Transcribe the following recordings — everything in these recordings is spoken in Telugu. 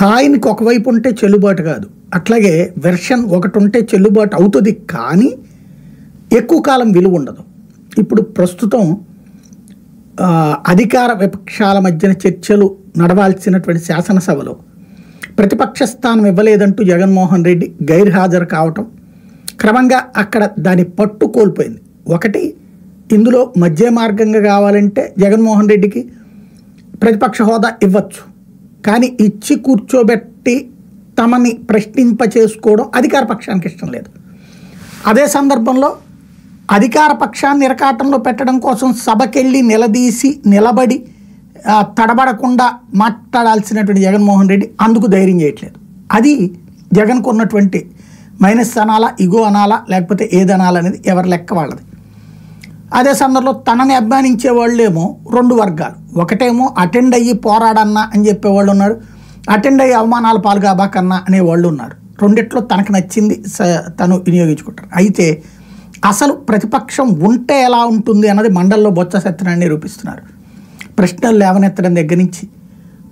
కాయిన్కి ఒకవైపు ఉంటే చెల్లుబాటు కాదు, అట్లాగే వెర్షన్ ఒకటి ఉంటే చెల్లుబాటు అవుతుంది, కానీ ఎక్కువ కాలం విలువ ఉండదు. ఇప్పుడు ప్రస్తుతం అధికార విపక్షాల మధ్యన చర్చలు నడవాల్సినటువంటి శాసనసభలో ప్రతిపక్ష స్థానం ఇవ్వలేదంటూ జగన్మోహన్ రెడ్డి గైర్హాజరు కావటం క్రమంగా అక్కడ దాని పట్టు కోల్పోయింది. ఒకటి, ఇందులో మధ్య మార్గంగా కావాలంటే జగన్మోహన్ రెడ్డికి ప్రతిపక్ష హోదా ఇవ్వచ్చు, కానీ ఇచ్చి కూర్చోబెట్టి తమని ప్రశ్నింప చేసుకోవడం అధికార పక్షానికి ఇష్టం లేదు. అదే సందర్భంలో అధికార పక్షాన్ని ఇరకాటంలో పెట్టడం కోసం సభకెళ్ళి నిలదీసి నిలబడి తడబడకుండా మాట్లాడాల్సినటువంటి జగన్మోహన్ రెడ్డి అందుకు ధైర్యం చేయట్లేదు. అది జగన్కు ఉన్నటువంటి మైనస్ అనాలా, ఇగో అనాలా, లేకపోతే ఏదనాలనేది ఎవరి లెక్క వాళ్ళది. అదే సందర్భంలో తనని అభిమానించే వాళ్ళేమో రెండు వర్గాలు. ఒకటేమో అటెండ్ అయ్యి పోరాడన్నా అని చెప్పేవాళ్ళు ఉన్నారు, అటెండ్ అయ్యి అవమానాల పాలు కాబాకన్నా అనేవాళ్ళు ఉన్నారు. రెండిట్లో తనకు నచ్చింది తను వినియోగించుకుంటారు. అయితే అసలు ప్రతిపక్షం ఉంటే ఎలా ఉంటుంది అన్నది మండల్లో బొత్స సత్యనారాయణ నిరూపిస్తున్నారు. ప్రశ్నలు లేవనెత్తడం దగ్గర నుంచి,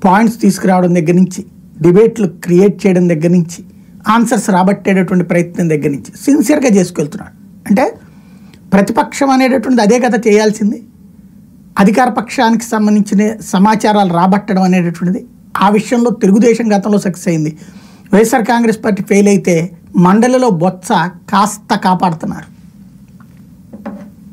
పాయింట్స్ తీసుకురావడం దగ్గర నుంచి, డిబేట్లు క్రియేట్ చేయడం దగ్గర నుంచి, ఆన్సర్స్ రాబట్టేటటువంటి ప్రయత్నం దగ్గర నుంచి సిన్సియర్గా చేసుకెళ్తున్నాడు. అంటే ప్రతిపక్షం అనేటటువంటిది అదే కదా చేయాల్సింది, అధికార పక్షానికి సంబంధించిన సమాచారాలు రాబట్టడం అనేటటువంటిది. ఆ విషయంలో తెలుగుదేశం గతంలో సక్సెస్ అయింది. వైఎస్ఆర్ కాంగ్రెస్ పార్టీ ఫెయిల్ అయితే మండలిలో బొత్స కాస్త కాపాడుతున్నారు.